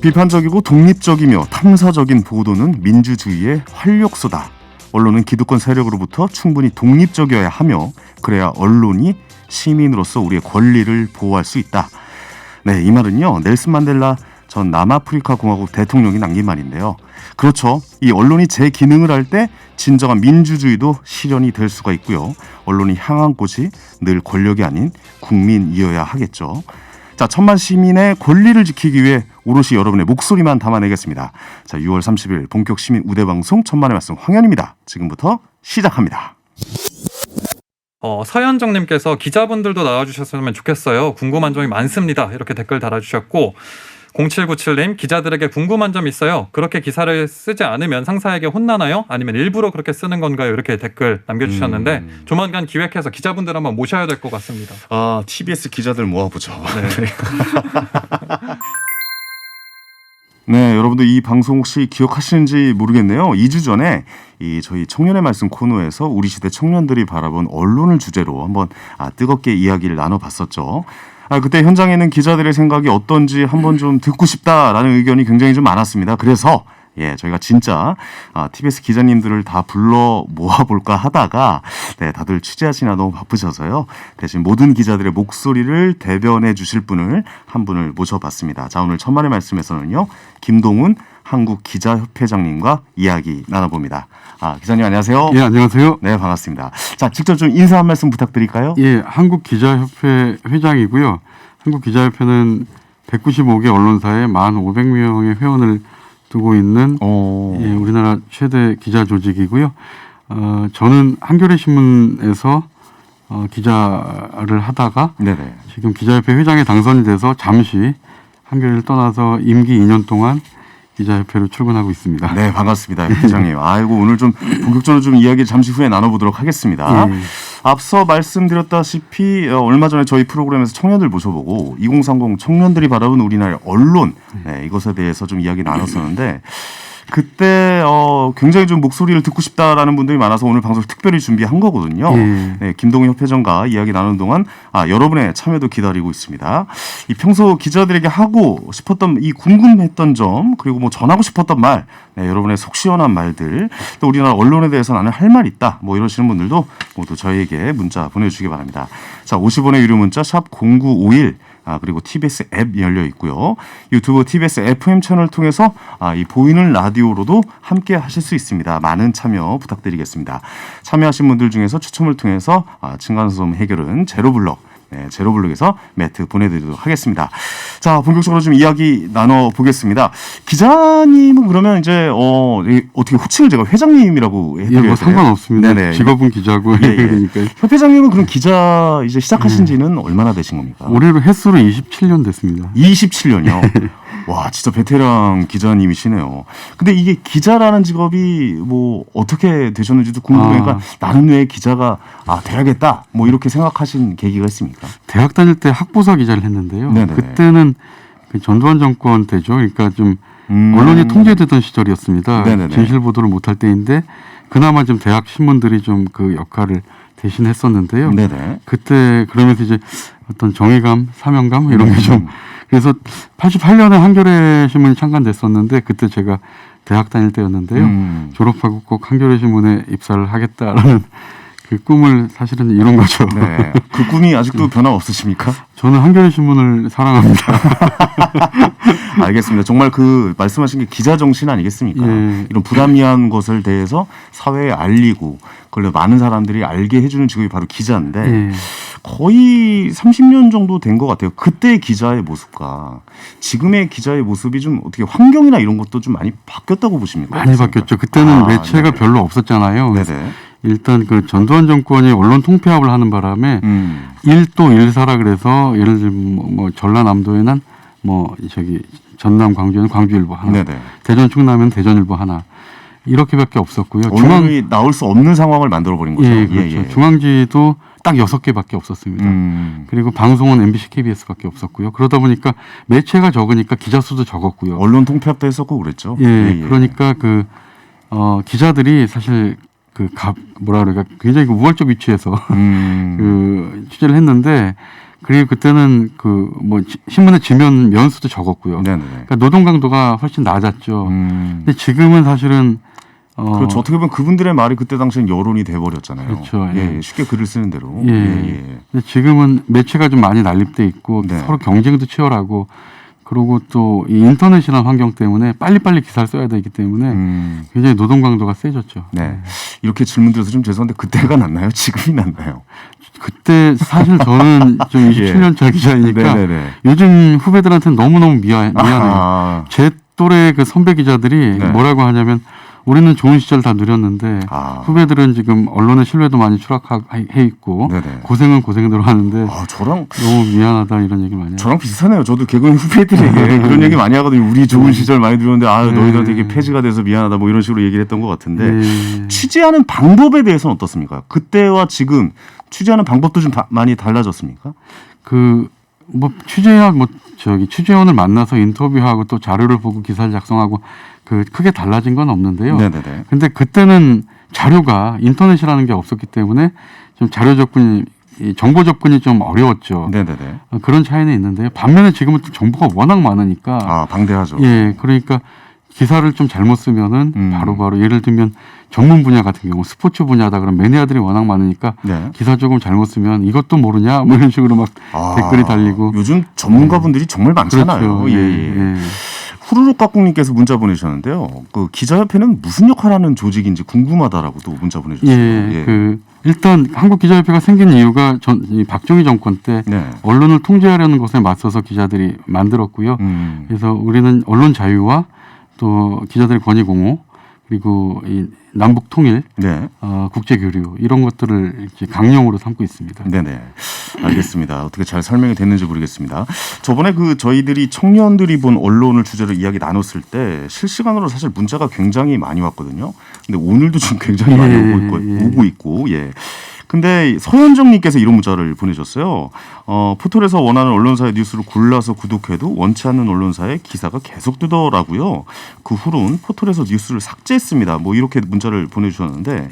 비판적이고 독립적이며 탐사적인 보도는 민주주의의 활력소다. 언론은 기득권 세력으로부터 충분히 독립적이어야 하며 그래야 언론이 시민으로서 우리의 권리를 보호할 수 있다. 네, 이 말은요, 넬슨 만델라 전 남아프리카 공화국 대통령이 남긴 말인데요. 그렇죠. 이 언론이 제 기능을 할 때 진정한 민주주의도 실현이 될 수가 있고요. 언론이 향한 곳이 늘 권력이 아닌 국민이어야 하겠죠. 자, 천만 시민의 권리를 지키기 위해 오롯이 여러분의 목소리만 담아내겠습니다. 자, 6월 30일 본격 시민 우대 방송 천만의 말씀 황현입니다. 지금부터 시작합니다. 서현정님께서 기자분들도 나와주셨으면 좋겠어요. 궁금한 점이 많습니다. 이렇게 댓글 달아주셨고 0797님 기자들에게 궁금한 점 있어요. 그렇게 기사를 쓰지 않으면 상사에게 혼나나요? 아니면 일부러 그렇게 쓰는 건가요? 이렇게 댓글 남겨주셨는데 조만간 기획해서 기자분들 한번 모셔야 될 것 같습니다. 아, TBS 기자들 모아보죠. 네. 네, 여러분들 이 방송 혹시 기억하시는지 모르겠네요. 2주 전에 저희 청년의 말씀 코너에서 우리 시대 청년들이 바라본 언론을 주제로 한번 뜨겁게 이야기를 나눠봤었죠. 그때 현장에는 기자들의 생각이 어떤지 한번 좀 듣고 싶다라는 의견이 굉장히 좀 많았습니다. 그래서 저희가 진짜 TBS 기자님들을 다 불러 모아볼까 하다가 다들 취재하시나 너무 바쁘셔서요. 대신 모든 기자들의 목소리를 대변해 주실 분을 한 분을 모셔봤습니다. 자, 오늘 천만의 말씀에서는요, 김동훈 한국기자협회장님과 이야기 나눠봅니다. 기자님 안녕하세요. 예, 안녕하세요. 네, 반갑습니다. 자, 직접 좀 인사 한 말씀 부탁드릴까요? 예, 한국기자협회 회장이고요. 한국기자협회는 195개 언론사에 1,500명의 회원을 두고 있는 우리나라 최대 기자 조직이고요. 저는 한겨레 신문에서 기자를 하다가 네네. 지금 기자협회 회장에 당선이 돼서 잠시 한겨레를 떠나서 임기 2년 동안 기자협회로 출근하고 있습니다. 네, 반갑습니다, 회장님. 아이고, 오늘 좀 본격적으로 좀 이야기 잠시 후에 나눠보도록 하겠습니다. 앞서 말씀드렸다시피 얼마 전에 저희 프로그램에서 청년들 모셔보고 2030 청년들이 바라본 우리나라의 언론 이것에 대해서 좀 이야기 나눴었는데 그때 굉장히 좀 목소리를 듣고 싶다라는 분들이 많아서 오늘 방송을 특별히 준비한 거거든요. 네, 김동훈 협회장과 이야기 나누는 동안 여러분의 참여도 기다리고 있습니다. 이 평소 기자들에게 하고 싶었던 이 궁금했던 점 그리고 뭐 전하고 싶었던 말, 여러분의 속 시원한 말들, 또 우리나라 언론에 대해서 나는 할 말 있다 뭐 이러시는 분들도 모두 저희에게 문자 보내주시기 바랍니다. 자, 50원의 유료 문자 샵 0951 그리고 TBS 앱 열려 있고요. 유튜브 TBS FM 채널을 통해서 이 보이는 라디오로도 함께 하실 수 있습니다. 많은 참여 부탁드리겠습니다. 참여하신 분들 중에서 추첨을 통해서 층간소음 해결은 제로블럭, 제로블록에서 매트 보내드리도록 하겠습니다. 자, 본격적으로 좀 이야기 나눠보겠습니다. 기자님은 그러면 이제 어떻게 호칭을 제가 회장님이라고 해드려야 돼요? 상관없습니다. 네네. 직업은 기자고 그러니까. 협회장님은 그럼 기자 이제 시작하신 지는 얼마나 되신 겁니까? 올해로 횟수로 27년 됐습니다. 27년이요? 와, 진짜 베테랑 기자님이시네요. 근데 이게 기자라는 직업이 뭐 어떻게 되셨는지도 궁금하니까 나는 왜 기자가 돼야겠다 뭐 이렇게 생각하신 계기가 있습니까? 대학 다닐 때 학부사 기자를 했는데요. 네네. 그때는 그 전두환 정권 때죠. 그러니까 좀 언론이 통제되던 시절이었습니다. 네네네. 진실 보도를 못할 때인데 그나마 좀 대학 신문들이 좀 그 역할을 대신했었는데요. 네네. 그때 그러면서 이제 어떤 정의감, 사명감 이런 게 좀 그래서 88년에 한겨레 신문이 창간됐었는데 그때 제가 대학 다닐 때였는데요. 졸업하고 꼭 한겨레 신문에 입사를 하겠다라는 그 꿈을 사실은 이룬 거죠. 네. 그 꿈이 아직도 변화 없으십니까? 저는 한겨레 신문을 사랑합니다. 알겠습니다. 정말 그 말씀하신 게 기자 정신 아니겠습니까? 이런 불합리한 것을 대해서 사회에 알리고 그걸 많은 사람들이 알게 해주는 직업이 바로 기자인데 거의 30년 정도 된 것 같아요. 그때 기자의 모습과 지금의 기자의 모습이 좀 어떻게 환경이나 이런 것도 좀 많이 바뀌었다고 보십니까? 많이 바뀌었죠. 그때는 매체가 별로 없었잖아요. 네네. 일단 그 전두환 정권이 언론 통폐합을 하는 바람에 일도 일사라 그래서 예를 들면 뭐 전라남도에는 뭐 저기 전남 광주에는 광주일보 하나, 네네. 대전 충남에는 대전일보 하나 이렇게밖에 없었고요. 언론이 나올 수 없는 상황을 만들어버린 거죠. 예, 그렇죠. 중앙지도 딱 6개밖에 없었습니다. 그리고 방송은 MBC, KBS밖에 없었고요. 그러다 보니까 매체가 적으니까 기자 수도 적었고요. 언론 통폐합도 했었고 그랬죠. 그러니까 그 기자들이 사실 뭐라 그럴까 굉장히 우월적 위치에서 그 취재를 했는데 그리고 그때는 그 뭐 신문의 지면 면수도 적었고요. 네네. 그러니까 노동 강도가 훨씬 낮았죠. 근데 지금은 사실은 그렇죠. 어떻게 보면 그분들의 말이 그때 당시엔 여론이 돼버렸잖아요. 그렇죠. 예, 예. 쉽게 글을 쓰는 대로. 예. 예. 근데 지금은 매체가 좀 많이 난립돼 있고 네. 서로 경쟁도 치열하고 그리고 또 이 인터넷이라는 환경 때문에 빨리빨리 기사를 써야 되기 때문에 굉장히 노동 강도가 세졌죠. 네. 이렇게 질문 드려서 좀 죄송한데 그때가 낫나요? 지금이 낫나요? 그때 사실 저는 좀 27년 차 기자이니까 네네네. 요즘 후배들한테는 너무너무 미안해요. 아, 제 또래 그 선배 기자들이 네. 뭐라고 하냐면 우리는 좋은 시절 다 누렸는데 아. 후배들은 지금 언론의 신뢰도 많이 추락해 있고 네네. 고생은 고생대로 하는데 아, 저랑 너무 미안하다 이런 얘기 많이 해요. 저랑 비슷하네요. 저도 개그맨 후배들에게 이런 얘기 많이 하거든요. 우리 좋은 시절 많이 들었는데 아 너희들한테 이게 폐지가 돼서 미안하다 뭐 이런 식으로 얘기를 했던 것 같은데 네. 취재하는 방법에 대해서는 어떻습니까? 그때와 지금 취재하는 방법도 좀 많이 달라졌습니까? 그 뭐 취재원을 만나서 인터뷰하고 또 자료를 보고 기사를 작성하고 그 크게 달라진 건 없는데요. 네네네. 근데 그때는 자료가 인터넷이라는 게 없었기 때문에 좀 자료 접근이 정보 접근이 좀 어려웠죠. 네네네. 그런 차이는 있는데요. 반면에 지금은 또 정보가 워낙 많으니까 아 방대하죠. 예, 그러니까 기사를 좀 잘못 쓰면은 바로바로 예를 들면 전문 분야 같은 경우 스포츠 분야다 그러면 매니아들이 워낙 많으니까 네. 기사 조금 잘못 쓰면 이것도 모르냐 뭐 이런 식으로 막 댓글이 달리고 요즘 전문가분들이 정말 많잖아요. 그렇죠. 예, 예. 후루룩 깍꿍님께서 문자 보내주셨는데요. 그 기자협회는 무슨 역할을 하는 조직인지 궁금하다라고 또 문자 보내주셨어요. 예, 그 일단 한국 기자협회가 생긴 이유가 이 박정희 정권 때 네. 언론을 통제하려는 것에 맞서서 기자들이 만들었고요. 그래서 우리는 언론 자유와 또 기자들의 권위 공호 그리고 이 남북 통일, 네. 국제 교류 이런 것들을 이제 강령으로 삼고 있습니다. 네네. 알겠습니다. 어떻게 잘 설명이 됐는지 모르겠습니다. 저번에 그 저희들이 청년들이 본 언론을 주제로 이야기 나눴을 때 실시간으로 사실 문자가 굉장히 많이 왔거든요. 근데 오늘도 지금 굉장히 많이 오고 있고, 예. 근데 서현정님께서 이런 문자를 보내셨어요. 포털에서 원하는 언론사의 뉴스를 골라서 구독해도 원치 않는 언론사의 기사가 계속 뜨더라고요. 그 후로는 포털에서 뉴스를 삭제했습니다. 뭐 이렇게 문자를 보내주셨는데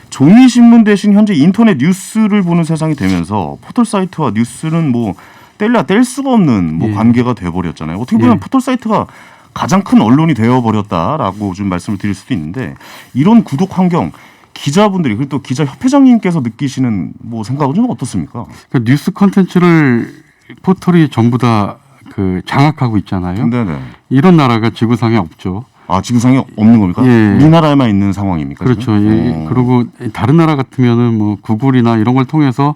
종이 신문 대신 현재 인터넷 뉴스를 보는 세상이 되면서 포털 사이트와 뉴스는 뭐 뗄래야 뗄 수가 없는 뭐 관계가 돼버렸잖아요. 어떻게 보면 포털 사이트가 가장 큰 언론이 되어버렸다라고 좀 말씀을 드릴 수도 있는데 이런 구독 환경 기자분들이 그리고 또 기자협회장님께서 느끼시는 뭐 생각은 좀 어떻습니까? 그러니까 뉴스 콘텐츠를 포털이 전부 다 그 장악하고 있잖아요. 네네. 이런 나라가 지구상에 없죠. 아 지구상에 없는 겁니까? 예. 우리나라에만 있는 상황입니까? 그렇죠. 예. 그리고 다른 나라 같으면은 뭐 구글이나 이런 걸 통해서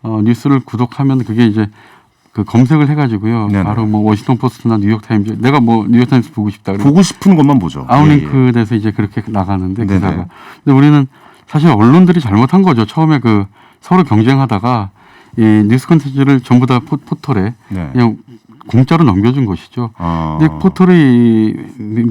뉴스를 구독하면 그게 이제 그 검색을 해가지고요. 네네. 바로 뭐 워싱턴 포스트나 뉴욕 타임즈 내가 뭐 뉴욕 타임즈 보고 싶다 그러면 보고 싶은 것만 보죠. 아웃링크 돼서 이제 그렇게 나가는데 네네. 기사가. 근데 우리는 사실 언론들이 잘못한 거죠. 처음에 그 서로 경쟁하다가 이 뉴스 콘텐츠를 전부 다 포털에 네. 그냥 공짜로 넘겨준 것이죠. 아. 근데 포털이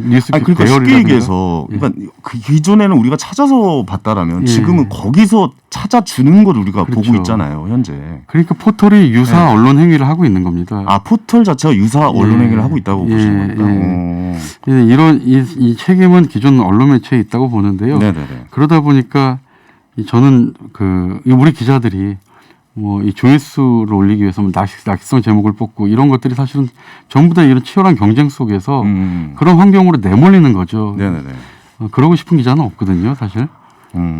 뉴스 아니, 그러니까 쉽게 배열이라든가 얘기해서 그러니까 그 기존에는 우리가 찾아서 봤다라면 예. 지금은 거기서 찾아주는 걸 우리가 그렇죠. 보고 있잖아요. 현재. 그러니까 포털이 유사 네. 언론 행위를 하고 있는 겁니다. 아 포털 자체가 유사 언론 행위를 하고 있다고 예, 보시는 겁니까? 예. 이런 이 책임은 기존 언론 매체에 있다고 보는데요. 네네네. 그러다 보니까 저는 우리 기자들이 뭐 이 조회수를 올리기 위해서 뭐 낙성 제목을 뽑고 이런 것들이 사실은 전부 다 이런 치열한 경쟁 속에서 그런 환경으로 내몰리는 거죠. 네네네. 그러고 싶은 기자는 없거든요, 사실.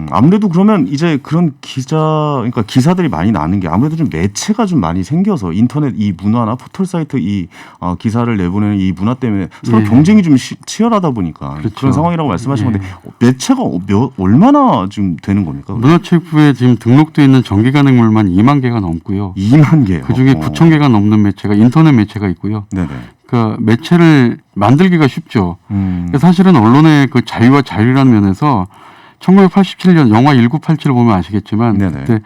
아무래도 그러면 이제 그런 그러니까 기사들이 많이 나는 게 아무래도 좀 매체가 좀 많이 생겨서 인터넷 이 문화나 포털 사이트 이 기사를 내보내는 이 문화 때문에 서로 예. 경쟁이 좀 치열하다 보니까 그렇죠. 그런 상황이라고 말씀하신 예. 건데 매체가 얼마나 좀 되는 겁니까? 문화체육부에 지금 등록돼 있는 정기간행물만 2만 개가 넘고요. 2만 개요. 그 중에 9천 개가 넘는 매체가 인터넷 매체가 있고요. 네네. 그러니까 매체를 만들기가 쉽죠. 음. 사실은 언론의 그 자유와 자유라는 면에서 1987년 영화 1987을 보면 아시겠지만 네네. 그때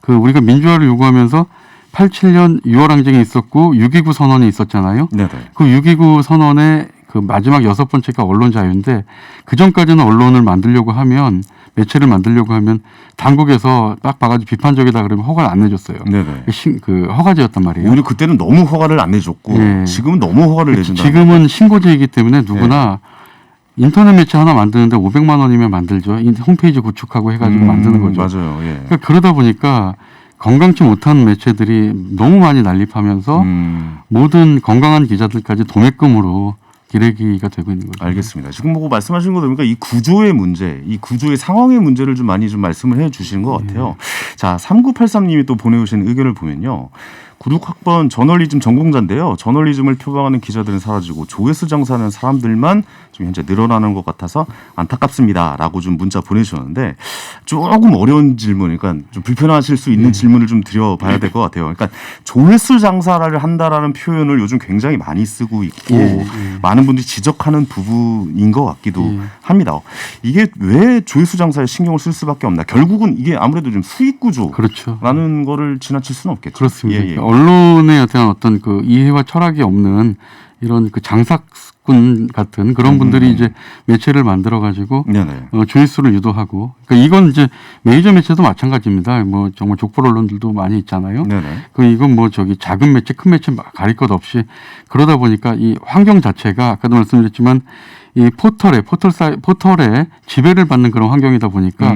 그 우리가 민주화를 요구하면서 87년 6월 항쟁이 있었고 6.29 선언이 있었잖아요. 네네. 그 6.29 선언의 그 마지막 6번째가 언론 자유인데 그 전까지는 언론을 만들려고 하면 매체를 만들려고 하면 당국에서 딱 봐가지고 비판적이다 그러면 허가를 안 내줬어요. 네네. 그 허가제였단 말이에요. 오히려 그때는 너무 허가를 안 내줬고 예. 지금은 너무 허가를 내준다. 지금은 신고제이기 때문에 누구나 인터넷 매체 하나 만드는데 500만 원이면 만들죠. 홈페이지 구축하고 해가지고 만드는 거죠. 맞아요. 예. 그러니까 그러다 보니까 건강치 못한 매체들이 너무 많이 난립하면서 모든 건강한 기자들까지 도매금으로 기레기가 되고 있는 거죠. 알겠습니다. 지금 뭐 말씀하신 거 들으니까 이 구조의 문제, 이 구조의 상황의 문제를 좀 많이 좀 말씀을 해 주시는 것 같아요. 자, 3983님이 또 보내오신 의견을 보면요. 96학번 저널리즘 전공자인데요. 저널리즘을 표방하는 기자들은 사라지고 조회수 장사하는 사람들만 좀 현재 늘어나는 것 같아서 안타깝습니다라고 좀 문자 보내주셨는데 조금 어려운 질문, 그러니까 좀 불편하실 수 있는 질문을 좀 드려봐야 될 것 같아요. 그러니까 조회수 장사를 한다라는 표현을 요즘 굉장히 많이 쓰고 있고 많은 분들이 지적하는 부분인 것 같기도 합니다. 이게 왜 조회수 장사에 신경을 쓸 수밖에 없나? 결국은 이게 아무래도 좀 수익 구조라는 그렇죠. 거를 지나칠 수는 없겠죠. 그렇습니다. 예, 예. 언론에 대한 어떤 그 이해와 철학이 없는 이런 그 장사꾼 같은 그런 분들이 이제 매체를 만들어 가지고 네네. 조회수를 유도하고, 그러니까 이건 이제 메이저 매체도 마찬가지입니다. 뭐 정말 족보 언론들도 많이 있잖아요. 네네. 그 이건 뭐 저기 작은 매체, 큰 매체 가릴 것 없이 그러다 보니까 이 환경 자체가 아까도 말씀드렸지만 이 포털에 지배를 받는 그런 환경이다 보니까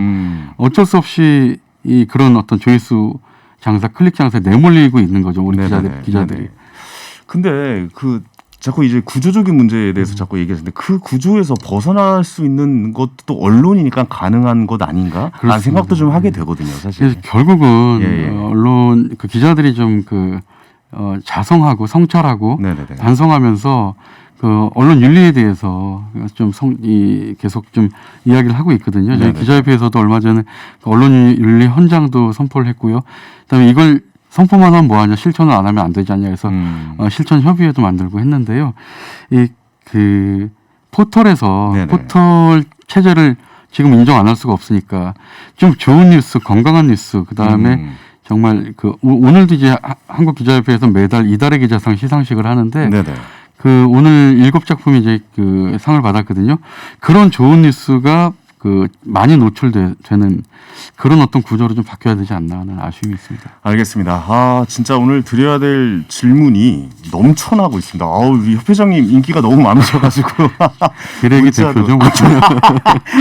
어쩔 수 없이 이 그런 어떤 조회수 장사, 클릭 장사에 내몰리고 있는 거죠. 우리 네네네. 기자들이. 네네. 근데 그 자꾸 이제 구조적인 문제에 대해서 자꾸 얘기하시는데 그 구조에서 벗어날 수 있는 것도 언론이니까 가능한 것 아닌가? 라는 생각도 좀 하게 되거든요, 사실. 그래서 결국은 예, 예. 언론 그 기자들이 좀 그 자성하고 성찰하고 네네네. 반성하면서 그 언론 윤리에 대해서 좀 계속 좀 이야기를 하고 있거든요. 저희 네네. 기자협회에서도 얼마 전에 그 언론 윤리 헌장도 선포를 했고요. 그다음에 이걸 선포만 하면 뭐하냐, 실천을 안 하면 안 되지 않냐 해서 실천 협의회도 만들고 했는데요. 이 그 포털에서 네네. 포털 체제를 지금 인정 안 할 수가 없으니까 좀 좋은 뉴스, 건강한 뉴스, 그 다음에 정말 그 오늘도 이제 한국기자협회에서 매달 이달의 기자상 시상식을 하는데 네네. 그 오늘 7작품이 이제 그 상을 받았거든요. 그런 좋은 뉴스가 그 많이 노출되는 그런 어떤 구조로 좀 바뀌어야 되지 않나 하는 아쉬움이 있습니다. 알겠습니다. 아, 진짜 오늘 드려야 될 질문이 넘쳐나고 있습니다. 아우, 우리 협회장님 인기가 너무 많으셔가지고. 기레기 문자도. 대표죠.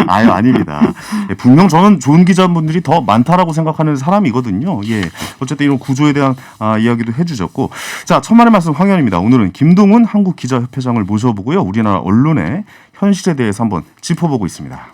아유, 아닙니다. 예, 분명 저는 좋은 기자분들이 더 많다라고 생각하는 사람이거든요. 예. 어쨌든 이런 구조에 대한 이야기도 해주셨고. 자, 천만의 말씀 황현입니다. 오늘은 김동훈 한국기자협회장을 모셔보고요. 우리나라 언론의 현실에 대해서 한번 짚어보고 있습니다.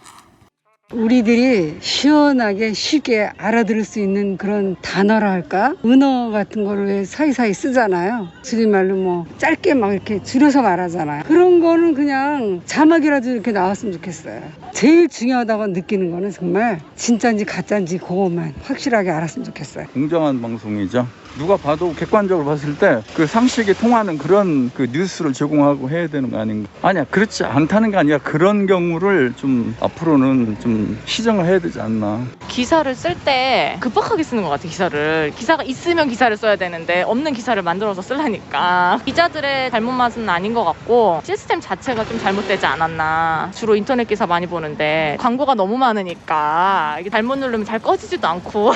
우리들이 시원하게 쉽게 알아들을 수 있는 그런 단어라 할까? 은어 같은 거를 왜 사이사이 쓰잖아요. 줄임말로 뭐 짧게 막 이렇게 줄여서 말하잖아요. 그런 거는 그냥 자막이라도 이렇게 나왔으면 좋겠어요. 제일 중요하다고 느끼는 거는 정말 진짜인지 가짜인지 그것만 확실하게 알았으면 좋겠어요. 공정한 방송이죠. 누가 봐도 객관적으로 봤을 때 그 상식이 통하는 그런 그 뉴스를 제공하고 해야 되는 거 아닌가? 아니야, 그렇지 않다는 게 아니라 그런 경우를 좀 앞으로는 좀 시정을 해야 되지 않나. 기사를 쓸 때 급박하게 쓰는 것 같아. 기사가 있으면 기사를 써야 되는데 없는 기사를 만들어서 쓰려니까 기자들의 잘못맛은 아닌 것 같고 시스템 자체가 좀 잘못되지 않았나. 주로 인터넷 기사 많이 보는데 광고가 너무 많으니까 이게 잘못 누르면 잘 꺼지지도 않고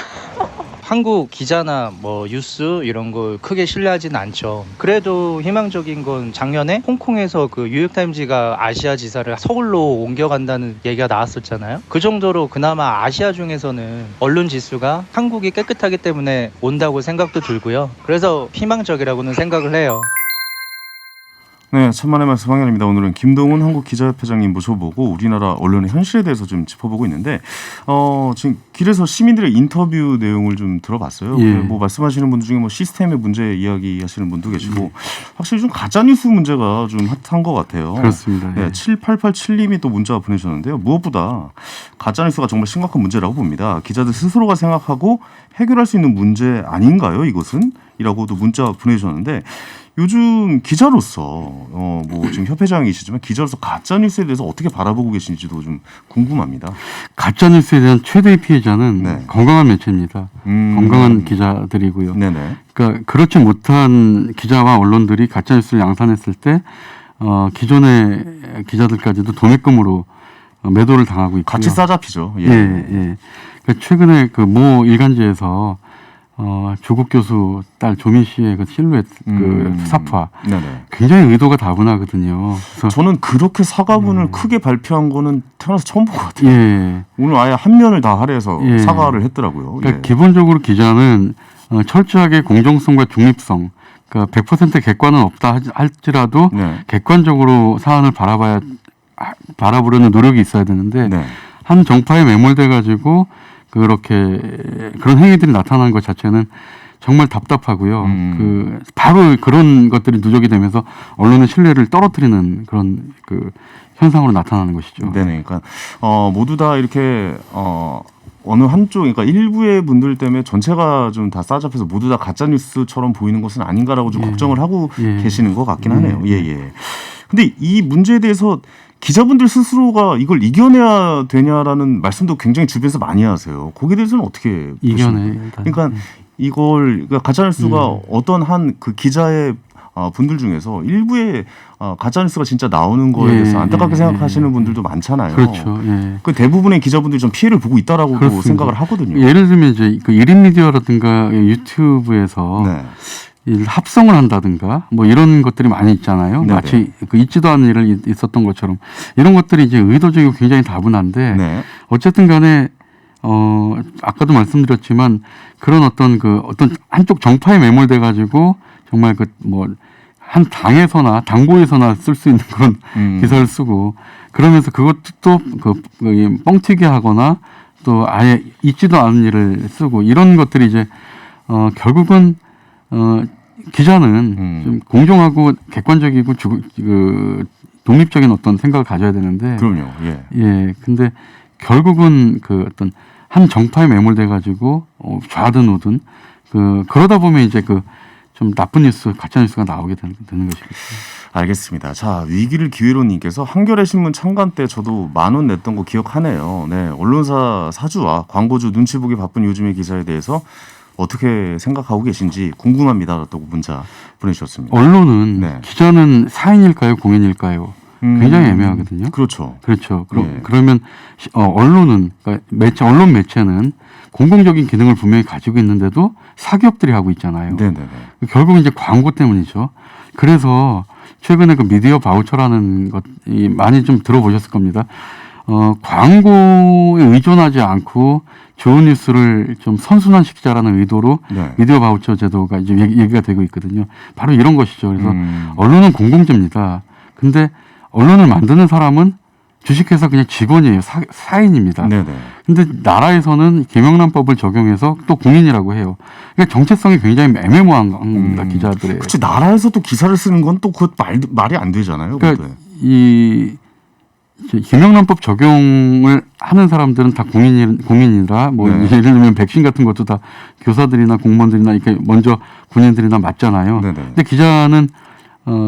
한국 기자나 뭐 뉴스 이런 걸 크게 신뢰하지는 않죠. 그래도 희망적인 건 작년에 홍콩에서 그 뉴욕타임즈가 아시아 지사를 서울로 옮겨간다는 얘기가 나왔었잖아요. 그 정도로 그나마 아시아 중에서는 언론 지수가 한국이 깨끗하기 때문에 온다고 생각도 들고요. 그래서 희망적이라고는 생각을 해요. 네, 천만의 말씀 황현입니다. 오늘은 김동훈 한국기자협회장님 모셔보고 우리나라 언론의 현실에 대해서 좀 짚어보고 있는데 지금 길에서 시민들의 인터뷰 내용을 좀 들어봤어요. 예. 뭐 말씀하시는 분들 중에 뭐 시스템의 문제 이야기하시는 분도 계시고 확실히 좀 가짜뉴스 문제가 좀 핫한 것 같아요. 그렇습니다. 네, 예. 7887님이 또 문자 보내셨는데요. 무엇보다 가짜뉴스가 정말 심각한 문제라고 봅니다. 기자들 스스로가 생각하고 해결할 수 있는 문제 아닌가요, 이것은? 이라고도 문자 보내주셨는데 요즘 기자로서 뭐 지금 협회장이시지만 기자로서 가짜 뉴스에 대해서 어떻게 바라보고 계신지도 좀 궁금합니다. 가짜 뉴스에 대한 최대의 피해자는 네. 건강한 매체입니다. 건강한 기자들이고요. 네네. 그러니까 그렇지 못한 기자와 언론들이 가짜 뉴스를 양산했을 때 기존의 기자들까지도 도매금으로 매도를 당하고 있고요. 같이 싸잡히죠. 예. 예, 예. 그러니까 최근에 그 모 일간지에서 조국 교수 딸 조민 씨의 그 실루엣 그 사파 네네. 굉장히 의도가 다분하거든요. 그래서 저는 그렇게 사과문을 크게 발표한 거는 태어나서 처음 본 것 같아요. 예. 오늘 아예 한 면을 다 할애해서 예. 사과를 했더라고요. 그러니까 예. 기본적으로 기자는 철저하게 공정성과 중립성, 그러니까 100% 객관은 없다 할지라도 네. 객관적으로 사안을 바라보려는 노력이 있어야 되는데 네. 한 정파에 매몰돼 가지고 그렇게 그런 행위들이 나타나는 것 자체는 정말 답답하고요. 그 바로 그런 것들이 누적이 되면서 언론의 신뢰를 떨어뜨리는 그런 그 현상으로 나타나는 것이죠. 네네. 그러니까 모두 다 이렇게 어느 한쪽, 그러니까 일부의 분들 때문에 전체가 좀 다 싸잡혀서 모두 다 가짜 뉴스처럼 보이는 것은 아닌가라고 좀 예. 걱정을 하고 예. 계시는 것 같긴 예. 하네요. 예. 근데 이 문제에 대해서 기자분들 스스로가 이걸 이겨내야 되냐라는 말씀도 굉장히 주변에서 많이 하세요. 거기에 대해서는 어떻게 보시나요? 이겨내. 일단. 그러니까 이걸 그러니까 가짜뉴스가 어떤 한 그 기자의 분들 중에서 일부의 가짜뉴스가 진짜 나오는 거에 예, 대해서 안타깝게 예, 생각하시는 예. 분들도 많잖아요. 그렇죠. 예. 그 대부분의 기자분들이 좀 피해를 보고 있다라고 그렇습니다. 생각을 하거든요. 예를 들면 이제 그 1인 미디어라든가 유튜브에서 네. 합성을 한다든가 뭐 이런 것들이 많이 있잖아요. 네네. 마치 그 있지도 않은 일을 있었던 것처럼 이런 것들이 이제 의도적이고 굉장히 다분한데 네. 어쨌든 간에 아까도 말씀드렸지만 그런 어떤 한쪽 정파에 매몰돼 가지고 정말 그 뭐 한 당에서나 당보에서나 쓸 수 있는 그런 기사를 쓰고 그러면서 그것도 뻥튀기 하거나 또 아예 있지도 않은 일을 쓰고 이런 것들이 이제 결국은 기자는 좀 공정하고 객관적이고 독립적인 어떤 생각을 가져야 되는데 그럼요. 예. 예, 근데 결국은 그 어떤 한 정파에 매몰돼 가지고 좌든 우든 그러다 보면 이제 좀 나쁜 뉴스, 가짜 뉴스가 나오게 되는 것이겠죠. 알겠습니다. 자, 위기를 기회로님께서 한겨레 신문 창간 때 저도 10,000원 냈던 거 기억하네요. 네, 언론사 사주와 광고주 눈치 보기 바쁜 요즘의 기사에 대해서 어떻게 생각하고 계신지 궁금합니다라고 문자 보내주셨습니다. 언론은 네. 기자는 사인일까요, 공인일까요? 굉장히 애매하거든요. 그렇죠. 그렇죠. 예. 그러면 언론은 그러니까 언론 매체는 공공적인 기능을 분명히 가지고 있는데도 사기업들이 하고 있잖아요. 네네네. 결국 이제 광고 때문이죠. 그래서 최근에 그 미디어 바우처라는 것이 많이 좀 들어보셨을 겁니다. 광고에 의존하지 않고 좋은 뉴스를 좀 선순환시키자라는 의도로 네. 미디어 바우처 제도가 이제 얘기가 되고 있거든요. 바로 이런 것이죠. 그래서 언론은 공공재입니다. 근데 언론을 만드는 사람은 주식회사 그냥 직원이에요. 사인입니다. 네네. 근데 나라에서는 김영란법을 적용해서 또 공인이라고 해요. 그러니까 정체성이 굉장히 애매모호한 겁니다. 기자들의. 그렇지. 나라에서도 기사를 쓰는 건 또 그 말이 안 되잖아요. 그러니까 그것도. 이 김영란법 적용을 하는 사람들은 다 공인이라 뭐 네. 예를 들면 백신 같은 것도 다 교사들이나 공무원들이나 이렇게 먼저 군인들이나 맞잖아요. 네네. 근데 기자는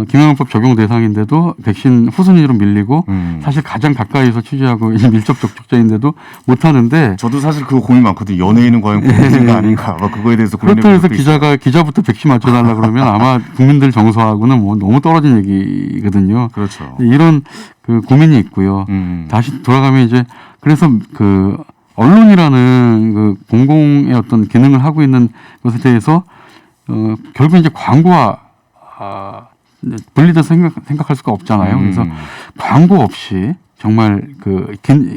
김영란법 적용 대상인데도 백신 후순위로 밀리고 사실 가장 가까이서 취재하고 밀접 접촉자인데도 못 하는데 저도 사실 그거 고민 많거든요. 연예인은 과연 공인인가 아닌가. 막 그거에 대해서 고민해 그렇다고 해서 본 적도 있어요. 기자부터 백신 맞춰달라 그러면 아마 국민들 정서하고는 뭐 너무 떨어진 얘기거든요. 그렇죠. 이런 그 고민이 있고요. 다시 돌아가면 이제 그래서 그 언론이라는 그 공공의 어떤 기능을 하고 있는 것에 대해서 결국 이제 광고와 분리돼서 생각할 수가 없잖아요. 그래서 광고 없이 정말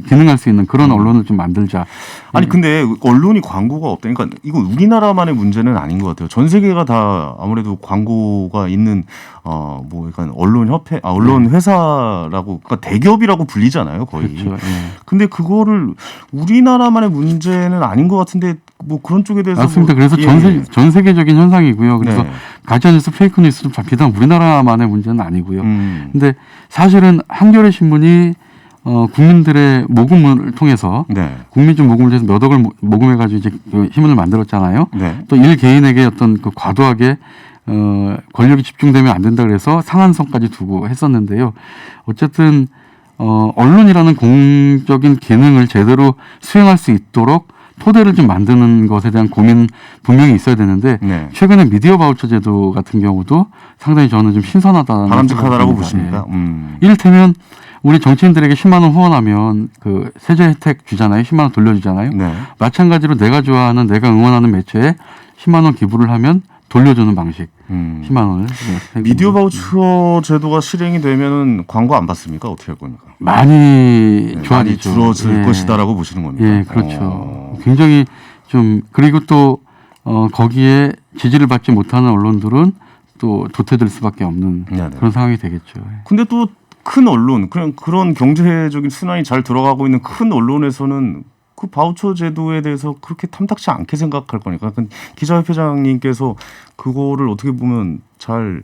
기능할 수 있는 그런 언론을 좀 만들자. 아니 근데 언론이 광고가 없다. 그러니까 이건 우리나라만의 문제는 아닌 것 같아요. 전 세계가 다 아무래도 광고가 있는 그러니까 언론 회사라고 그러니까 대기업이라고 불리잖아요, 거의. 그렇죠. 예. 근데 그거를 우리나라만의 문제는 아닌 것 같은데 뭐 그런 쪽에 대해서 맞습니다. 그래서 전 세계적인 현상이고요. 그래서 네. 가짜뉴스, 페이크뉴스도 비단 우리나라만의 문제는 아니고요. 근데 사실은 한겨레 신문이 국민들의 모금을 통해서 네. 국민적 모금을 해서 몇 억을 모금해가지고 이제 그 신문을 만들었잖아요. 네. 또 일 개인에게 어떤 그 과도하게 권력이 집중되면 안 된다 그래서 상한선까지 두고 했었는데요. 어쨌든 언론이라는 공적인 기능을 제대로 수행할 수 있도록 토대를 좀 만드는 것에 대한 고민은 분명히 있어야 되는데 네. 최근에 미디어 바우처 제도 같은 경우도 상당히 저는 좀 신선하다는 바람직하다라고 생각이 듭니다. 보십니까? 이를테면 우리 정치인들에게 10만 원 후원하면 그 세제 혜택 주잖아요. 10만 원 돌려주잖아요. 네. 마찬가지로 내가 좋아하는 내가 응원하는 매체에 10만 원 기부를 하면 돌려주는 방식. 10만 원을. 미디어 바우처 제도가 실행이 되면은 광고 안 받습니까? 어떻게 할 겁니까? 많이 네, 좋아지죠. 많이 줄어들 예. 것이다라고 보시는 겁니까? 예, 그렇죠. 굉장히 좀 그리고 또 거기에 지지를 받지 못하는 언론들은 또 도태될 수밖에 없는 네네. 그런 상황이 되겠죠. 근데 또 큰 언론, 그런 경제적인 순환이 잘 들어가고 있는 큰 언론에서는 그 바우처 제도에 대해서 그렇게 탐탁치 않게 생각할 거니까. 기자협회장님께서 그거를 어떻게 보면 잘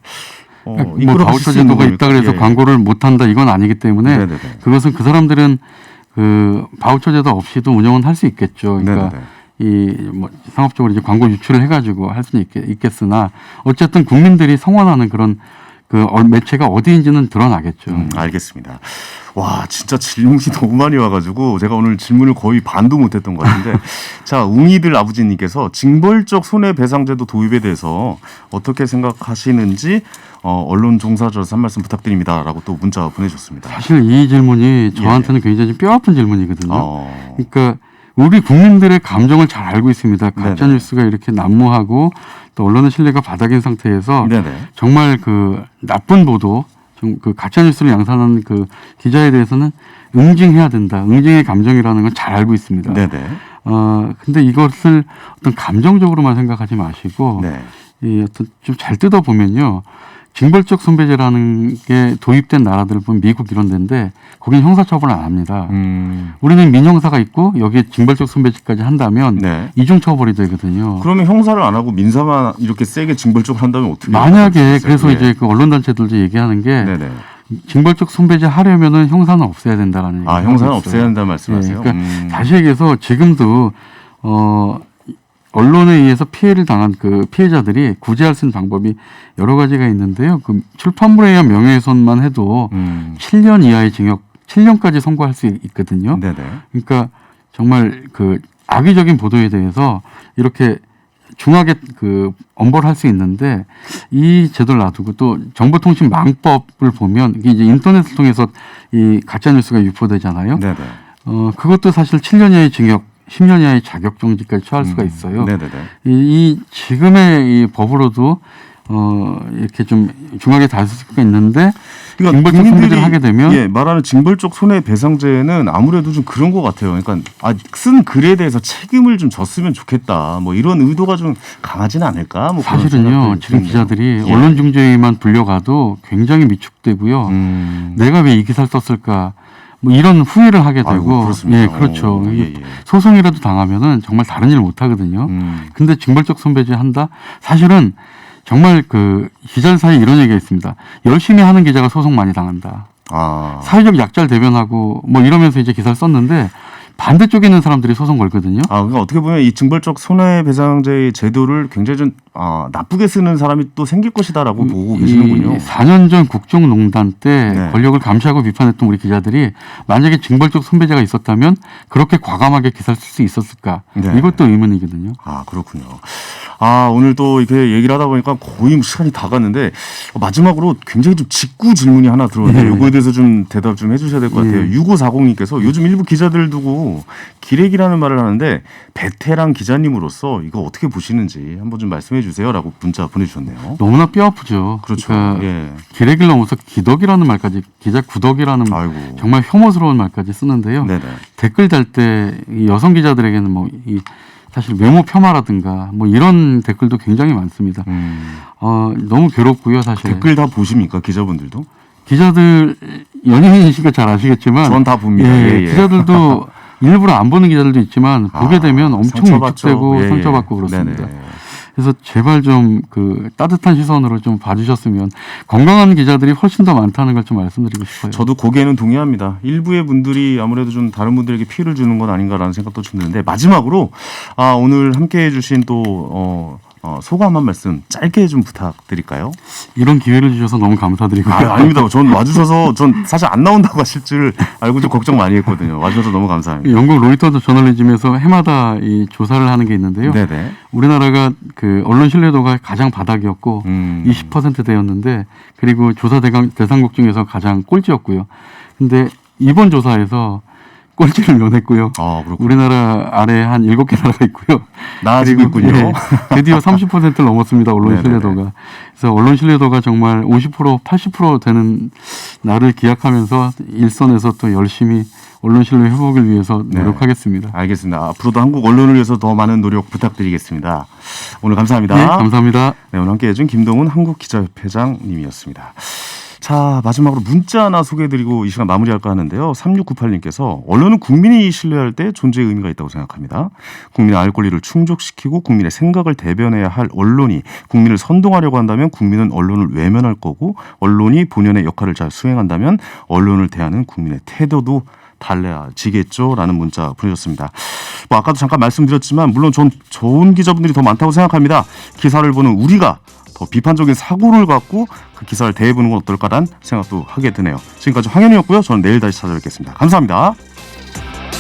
뭐 바우처 제도가 있다 그래서 광고를 못 한다 이건 아니기 때문에 네네네. 그것은 그 사람들은 그 바우처 제도 없이도 운영은 할 수 있겠죠. 그러니까 네네네. 이 뭐 상업적으로 이제 광고 유출을 해가지고 할 수는 있겠으나 어쨌든 국민들이 성원하는 그런 그 매체가 어디인지는 드러나겠죠. 알겠습니다. 와, 진짜 질문이 너무 많이 와가지고 제가 오늘 질문을 거의 반도 못했던 것 같은데 자, 웅이들 아버지님께서 징벌적 손해배상제도 도입에 대해서 어떻게 생각하시는지 언론 종사자로서 한 말씀 부탁드립니다라고 또 문자 보내주셨습니다. 사실 이 질문이 저한테는 굉장히 뼈 아픈 질문이거든요. 그러니까 우리 국민들의 감정을 잘 알고 있습니다. 가짜 뉴스가 이렇게 난무하고 또 언론의 신뢰가 바닥인 상태에서 네네. 정말 그 나쁜 보도, 좀 그 가짜 뉴스를 양산하는 그 기자에 대해서는 응징해야 된다. 응징의 감정이라는 건 잘 알고 있습니다. 네네. 근데 이것을 어떤 감정적으로만 생각하지 마시고 네. 이 어떤 좀 잘 뜯어 보면요. 징벌적 손배제라는 게 도입된 나라들을 보면 미국 이런 데인데 거기는 형사처벌을 안 합니다. 우리는 민형사가 있고 여기에 징벌적 손배제까지 한다면 네. 이중처벌이 되거든요. 그러면 형사를 안 하고 민사만 이렇게 세게 징벌적으로 한다면 어떻게? 만약에 그래서 예. 이제 그 언론단체들도 얘기하는 게 네네. 징벌적 손배제 하려면은 형사는 없애야 된다라는 얘기가 형사는 있어요. 없애야 된다는 말씀하세요? 그러니까 다시 얘기해서 지금도 언론에 의해서 피해를 당한 그 피해자들이 구제할 수 있는 방법이 여러 가지가 있는데요. 그 출판물에 의한 명예훼손만 해도 7년 이하의 징역, 7년까지 선고할 수 있거든요. 네네. 그러니까 정말 그 악의적인 보도에 대해서 이렇게 중하게 그 엄벌할 수 있는데 이 제도를 놔두고 또 정보통신망법을 보면 이게 이제 인터넷을 통해서 이 가짜 뉴스가 유포되잖아요. 네네. 그것도 사실 7년 이하의 징역, 10년 이하의 자격정지까지 처할 수가 있어요. 네네네. 이 지금의 이 법으로도 이렇게 좀 중하게 다룰 수가 있는데 징벌적 손배제를 하게 되면 말하는 징벌적 손해배상제는 아무래도 좀 그런 것 같아요. 그러니까 쓴 글에 대해서 책임을 좀 졌으면 좋겠다. 뭐 이런 의도가 좀 강하지는 않을까? 뭐 그런 사실은요. 생각도 지금 드네요. 기자들이 언론중재위만 불려가도 굉장히 미축되고요. 내가 왜 이 기사를 썼을까? 뭐 이런 후회를 하게 되고, 아이고, 그렇습니까? 예, 그렇죠. 예. 소송이라도 당하면은 정말 다른 일 못 하거든요. 근데 징벌적 손배제 한다? 사실은 정말 그 기자 사이에 이런 얘기가 있습니다. 열심히 하는 기자가 소송 많이 당한다. 사회적 약자를 대변하고 뭐 이러면서 이제 기사를 썼는데 반대쪽에 있는 사람들이 소송 걸거든요. 그러니까 어떻게 보면 이 징벌적 손해배상제의 제도를 굉장히 좀 나쁘게 쓰는 사람이 또 생길 것이다라고 보고 계시는군요. 4년 전 국정농단 때 네. 권력을 감시하고 비판했던 우리 기자들이 만약에 징벌적 손배제가 있었다면 그렇게 과감하게 기사를 쓸 수 있었을까? 네. 이것도 의문이거든요. 그렇군요. 오늘 또 이렇게 얘기를 하다 보니까 거의 시간이 다 갔는데 마지막으로 굉장히 좀 직구 질문이 하나 들어왔는데 이거에 대해서 좀 대답 좀 해주셔야 될 것 같아요. 6540님께서 요즘 일부 기자들 두고 기레기라는 말을 하는데 베테랑 기자님으로서 이거 어떻게 보시는지 한번 좀 말씀해 주세요라고 문자 보내주셨네요. 너무나 뼈 아프죠. 그렇죠. 그러니까 예. 기레기를 넘어서 기덕이라는 말까지 기자 구덕이라는 아이고. 정말 혐오스러운 말까지 쓰는데요. 네네. 댓글 달 때 여성 기자들에게는 뭐 이 사실 외모 폄하라든가 뭐 이런 댓글도 굉장히 많습니다. 너무 괴롭고요, 사실. 댓글 다 보십니까 기자분들도? 기자들 연예인이시니까 잘 아시겠지만 전 다 봅니다. 예, 기자들도 일부러 안 보는 기자들도 있지만 보게 되면 엄청 상처받죠. 위축되고 상처받고 그렇습니다. 네네. 그래서 제발 좀 그 따뜻한 시선으로 좀 봐주셨으면 건강한 기자들이 훨씬 더 많다는 걸 좀 말씀드리고 싶어요. 저도 거기에는 동의합니다. 일부의 분들이 아무래도 좀 다른 분들에게 피해를 주는 건 아닌가라는 생각도 드는데 마지막으로 오늘 함께해 주신 또 소감 한 말씀 짧게 좀 부탁드릴까요? 이런 기회를 주셔서 너무 감사드리고요. 아닙니다. 전 와주셔서 전 사실 안 나온다고 하실 줄 알고 좀 걱정 많이 했거든요. 와주셔서 너무 감사합니다. 영국 로이터즈 저널리즘에서 해마다 이 조사를 하는 게 있는데요. 네네. 우리나라가 그 언론 신뢰도가 가장 바닥이었고 20%대였는데 그리고 조사 대상국 중에서 가장 꼴찌였고요. 근데 이번 조사에서 꼴찌를 면했고요. 아, 그렇군요. 우리나라 아래 한 7개 나라가 있고요. 나아지고 그리고, 있군요. 드디어 30%를 넘었습니다. 언론 네네네. 신뢰도가. 그래서 언론 신뢰도가 정말 50%, 80% 되는 날을 기약하면서 일선에서 또 열심히 언론 신뢰 회복을 위해서 노력하겠습니다. 알겠습니다. 앞으로도 한국 언론을 위해서 더 많은 노력 부탁드리겠습니다. 오늘 감사합니다. 네, 감사합니다. 네, 오늘 함께 해준 김동훈 한국기자협회장님이었습니다. 자, 마지막으로 문자 하나 소개해드리고 이 시간 마무리할까 하는데요. 3698님께서 언론은 국민이 신뢰할 때 존재의 의미가 있다고 생각합니다. 국민의 알 권리를 충족시키고 국민의 생각을 대변해야 할 언론이 국민을 선동하려고 한다면 국민은 언론을 외면할 거고 언론이 본연의 역할을 잘 수행한다면 언론을 대하는 국민의 태도도 달라지겠죠? 라는 문자 보내셨습니다. 뭐 아까도 잠깐 말씀드렸지만 물론 전 좋은 기자분들이 더 많다고 생각합니다. 기사를 보는 우리가 더 비판적인 사고를 갖고 그 기사를 대해보는 건 어떨까라는 생각도 하게 되네요. 지금까지 황현우였고요. 저는 내일 다시 찾아뵙겠습니다. 감사합니다.